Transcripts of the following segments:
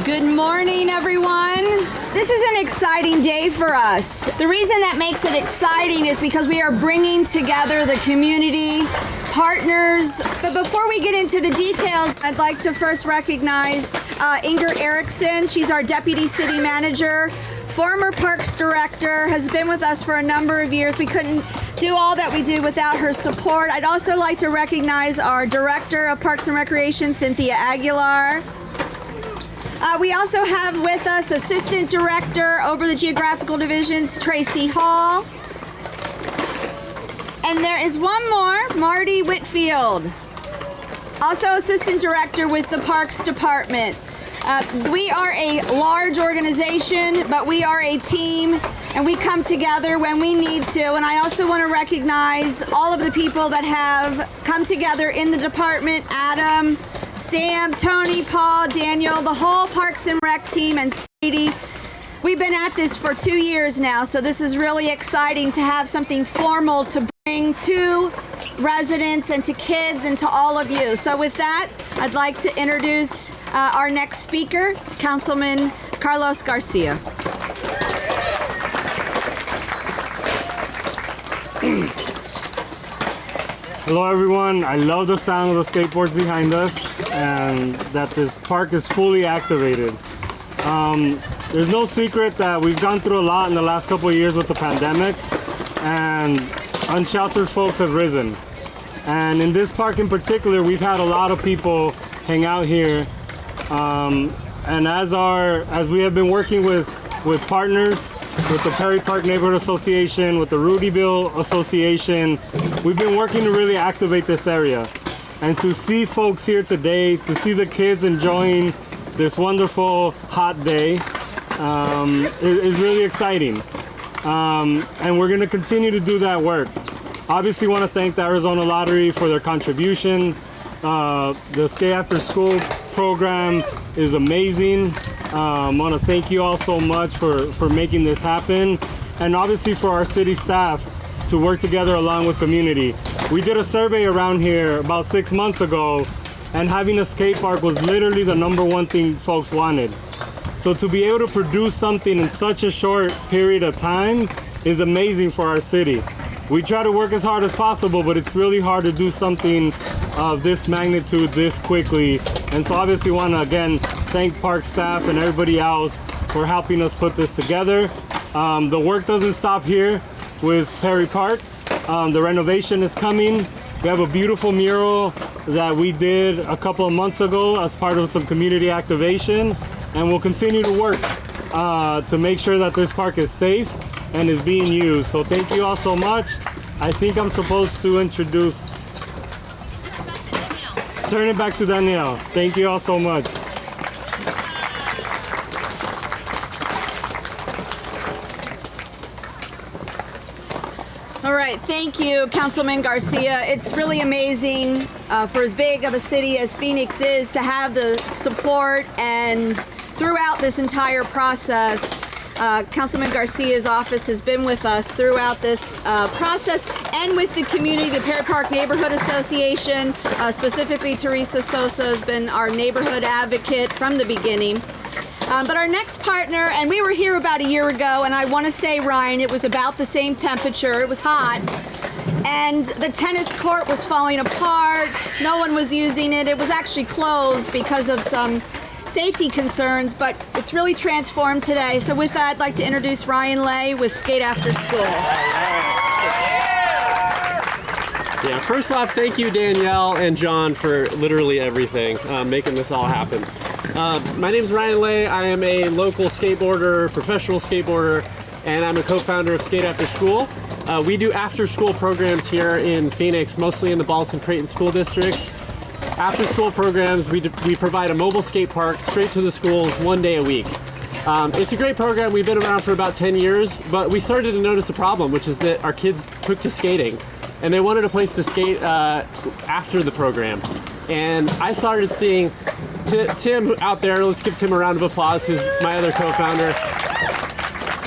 Good morning, everyone. This is an exciting day for us. The reason that makes it exciting is because we are bringing together the community, partners. But before we get into the details, I'd like to first recognize Inger Erickson. She's our Deputy City Manager, former Parks Director, has been with us for a number of years. We couldn't do all that we do without her support. I'd also like to recognize our Director of Parks and Recreation, Cynthia Aguilar. We also have with us Assistant Director over the Geographical Divisions, Tracy Hall. And there is one more, Marty Whitfield, also Assistant Director with the Parks Department. We are a large organization, but we are a team, and we come together when we need to. And I also want to recognize all of the people that have come together in the department: Adam, Sam, Tony, Paul, Daniel, the whole Parks and Rec team, and Sadie. We've been at this for 2 years now, so this is really exciting to have something formal to bring to residents and to kids and to all of you. So with that, I'd like to introduce our next speaker, Councilman Carlos Garcia. Hello everyone, I love the sound of the skateboards behind us and that this park is fully activated. There's no secret that we've gone through a lot in the last couple of years with the pandemic, and unsheltered folks have risen. And in this park in particular, we've had a lot of people hang out here. And as we have been working with partners, with the Perry Park Neighborhood Association, with the Rudyville Association, we've been working to really activate this area. And to see folks here today, to see the kids enjoying this wonderful hot day is really exciting. And we're gonna continue to do that work. Obviously want to thank the Arizona Lottery for their contribution. The Skate After School program is amazing. I want to thank you all so much for making this happen, and obviously for our city staff to work together along with community. We did a survey around here about 6 months ago, and having a skate park was literally the #1 thing folks wanted. So to be able to produce something in such a short period of time is amazing for our city. We try to work as hard as possible, but it's really hard to do something of this magnitude this quickly. And so obviously want to again thank park staff and everybody else for helping us put this together. The work doesn't stop here with Perry Park. The renovation is coming. We have a beautiful mural that we did a couple of months ago as part of some community activation, and we'll continue to work to make sure that this park is safe and is being used. So thank you all so much. I think I'm supposed to turn it back to Danielle. Thank you all so much. All right, thank you, Councilman Garcia. It's really amazing for as big of a city as Phoenix is to have the support, and throughout this entire process, Councilman Garcia's office has been with us throughout this process, and with the community. The Perry Park Neighborhood Association, specifically Teresa Sosa, has been our neighborhood advocate from the beginning. But our next partner, and we were here about a year ago, and I want to say, Ryan, it was about the same temperature. It was hot, and the tennis court was falling apart. No one was using it. It was actually closed because of some safety concerns, but it's really transformed today. So with that, I'd like to introduce Ryan Lay with Skate After School. Yeah, first off, thank you, Danielle and John, for literally everything, making this all happen. My name's Ryan Lay. I am a local skateboarder, professional skateboarder, and I'm a co-founder of Skate After School. We do after-school programs here in Phoenix, mostly in the Ballston, Creighton school districts. After-school programs, we provide a mobile skate park straight to the schools 1 day a week. It's a great program. We've been around for about 10 years, but we started to notice a problem, which is that our kids took to skating, and they wanted a place to skate after the program. And I started seeing Tim out there. Let's give Tim a round of applause, who's my other co-founder.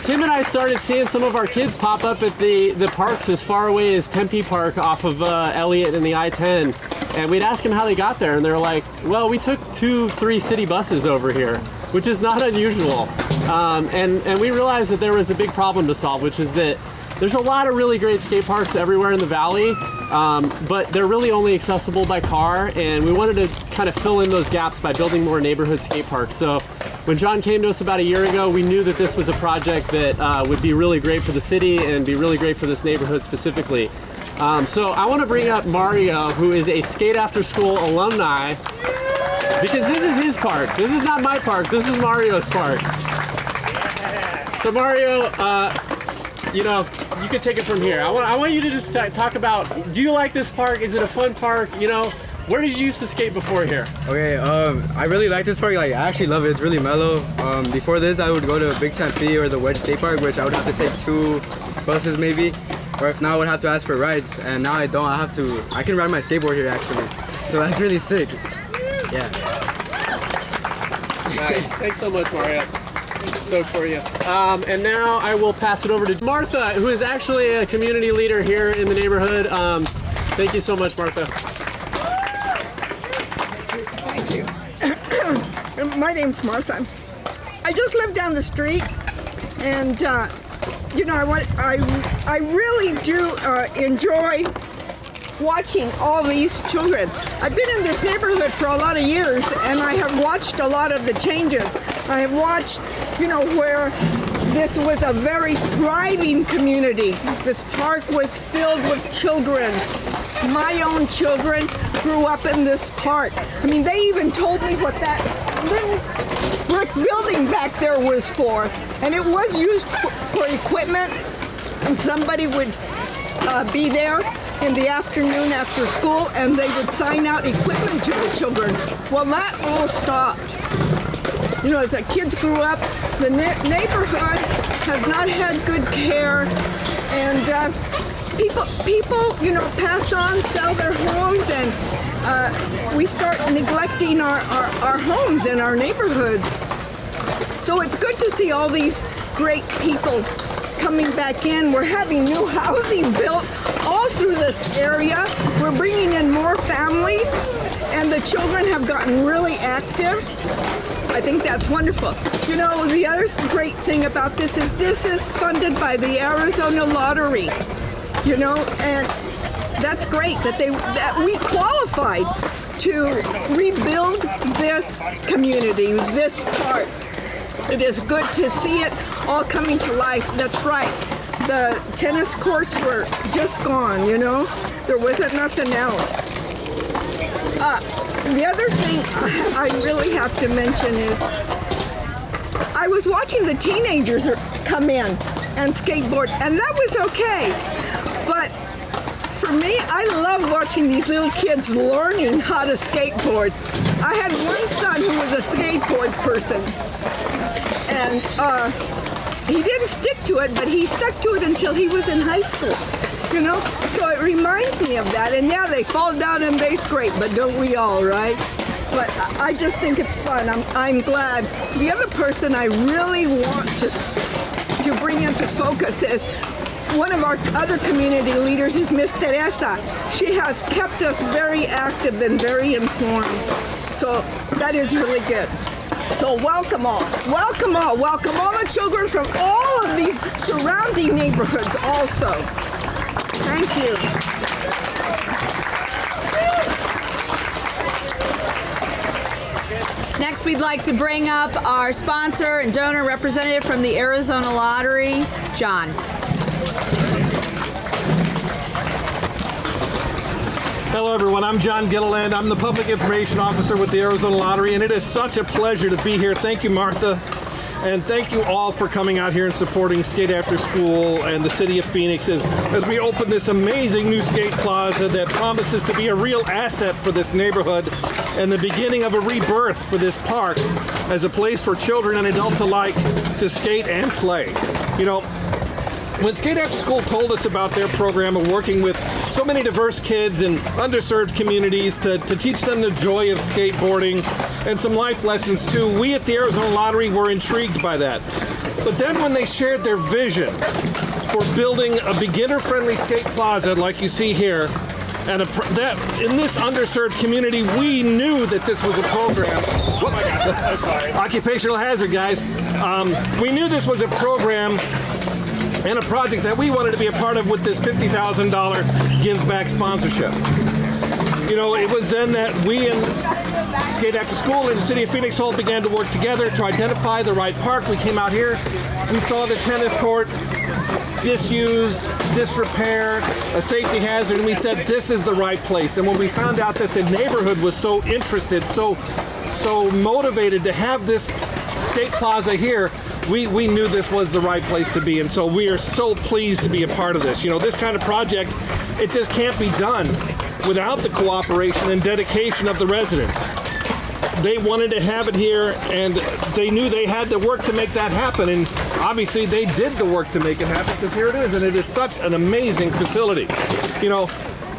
Tim and I started seeing some of our kids pop up at the parks as far away as Tempe Park off of Elliott and the I-10. And we'd ask them how they got there, and they're like, well, we took 2-3 city buses over here. which is not unusual. And we realized that there was a big problem to solve, which is that there's a lot of really great skate parks everywhere in the valley, but they're really only accessible by car, and we wanted to kind of fill in those gaps by building more neighborhood skate parks. So when John came to us about a year ago, we knew that this was a project that would be really great for the city and be really great for this neighborhood specifically. So I want to bring up Mario, who is a Skate After School alumni, because this is his park. This is not my park. This is Mario's park. So Mario, you know, you can take it from here. I want you to just talk about, do you like this park? Is it a fun park? You know, where did you used to skate before here? Okay, I really like this park. Like, I actually love it. It's really mellow. Before this, I would go to Big Tempe or the Wedge Skate Park, which I would have to take 2 buses maybe, or if not, I would have to ask for rides. And now I don't. I can ride my skateboard here actually. So that's really sick. Yeah. Nice. Thanks so much, Mario. Stoked for you. And now I will pass it over to Martha, who is actually a community leader here in the neighborhood. Thank you so much, Martha. Thank you. My name's Martha. I just live down the street, and you know, I really do enjoy watching all these children. I've been in this neighborhood for a lot of years, and I have watched a lot of the changes. I have watched, you know, where this was a very thriving community. This park was filled with children. My own children grew up in this park. I mean, they even told me what that little brick building back there was for. And it was used for equipment, and somebody would be there in the afternoon after school, and they would sign out equipment to the children. Well, that all stopped. You know, as the kids grew up, the neighborhood has not had good care, and people, you know, pass on, sell their homes, and we start neglecting our homes and our neighborhoods. So it's good to see all these great people coming back in. We're having new housing built all through this area. We're bringing in more families, and the children have gotten really active. I think that's wonderful. You know, the other great thing about this is funded by the Arizona Lottery. You know, and that's great that we qualified to rebuild this community, this park. It is good to see it all coming to life. That's right. The tennis courts were just gone, you know. There wasn't nothing else. The other thing I really have to mention is I was watching the teenagers come in and skateboard, and that was okay. But for me, I love watching these little kids learning how to skateboard. I had one son who was a skateboard person, and he didn't stick to it, but he stuck to it until he was in high school, you know? So it reminds me of that. And yeah, they fall down and they scrape, but don't we all, right? But I just think it's fun. I'm glad. The other person I really want to bring into focus is one of our other community leaders is Miss Teresa. She has kept us very active and very informed. So that is really good. So welcome all. Welcome all. Welcome all the children from all of these surrounding neighborhoods also. Thank you. Next, we'd like to bring up our sponsor and donor representative from the Arizona Lottery, John. Hello everyone, I'm John Gilliland. I'm the Public Information Officer with the Arizona Lottery, and it is such a pleasure to be here. Thank you, Martha, and thank you all for coming out here and supporting Skate After School and the City of Phoenix as we open this amazing new skate plaza that promises to be a real asset for this neighborhood and the beginning of a rebirth for this park as a place for children and adults alike to skate and play. You know, when Skate After School told us about their program of working with so many diverse kids in underserved communities to teach them the joy of skateboarding and some life lessons too, we at the Arizona Lottery were intrigued by that. But then when they shared their vision for building a beginner-friendly skate plaza like you see here, And that in this underserved community, we knew that this was a program. Oh my gosh, I'm so sorry. Occupational hazard, guys. We knew this was a program and a project that we wanted to be a part of with this $50,000 Gives Back sponsorship. You know, it was then that we and Skate After School and the City of Phoenix Hall began to work together to identify the right park. We came out here, we saw the tennis court disused, disrepair, a safety hazard, and we said this is the right place. And when we found out that the neighborhood was so interested, so motivated to have this skate plaza here, we knew this was the right place to be. And so we are so pleased to be a part of this. You know, this kind of project, it just can't be done without the cooperation and dedication of the residents. They wanted to have it here, and they knew they had to work to make that happen, and obviously they did the work to make it happen, because here it is, and it is such an amazing facility. You know,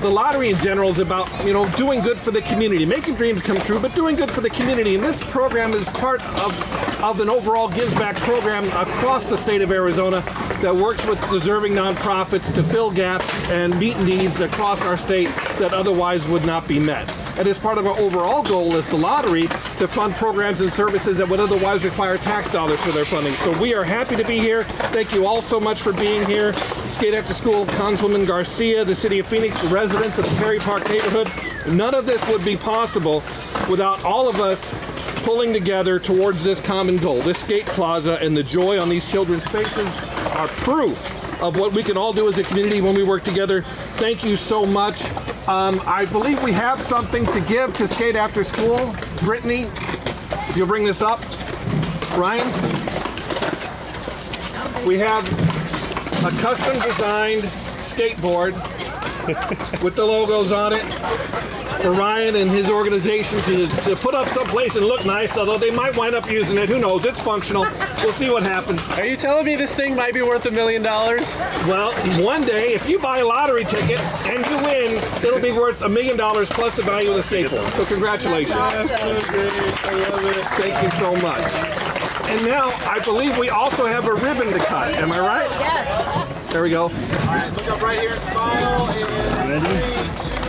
the lottery in general is about, you know, doing good for the community, making dreams come true, but doing good for the community, and this program is part of an overall Gives Back program across the state of Arizona that works with deserving nonprofits to fill gaps and meet needs across our state that otherwise would not be met. And as part of our overall goal is the lottery to fund programs and services that would otherwise require tax dollars for their funding. So we are happy to be here. Thank you all so much for being here. Skate After School, Councilman Garcia, the City of Phoenix, the residents of the Perry Park neighborhood. None of this would be possible without all of us pulling together towards this common goal. This skate plaza and the joy on these children's faces are proof of what we can all do as a community when we work together. Thank you so much. I believe we have something to give to Skate After School. Brittany, you'll bring this up. Ryan? We have a custom designed skateboard with the logos on it for Ryan and his organization to put up someplace and look nice, although they might wind up using it. Who knows? It's functional. We'll see what happens. Are you telling me this thing might be worth $1 million? Well, one day, if you buy a lottery ticket and you win, it'll be worth $1 million plus the value of the skateboard. So congratulations. That's awesome. I love it. Thank you so much. And now, I believe we also have a ribbon to cut. Am I right? Yes. There we go. All right, look up right here and smile. And Ready? 3, 2,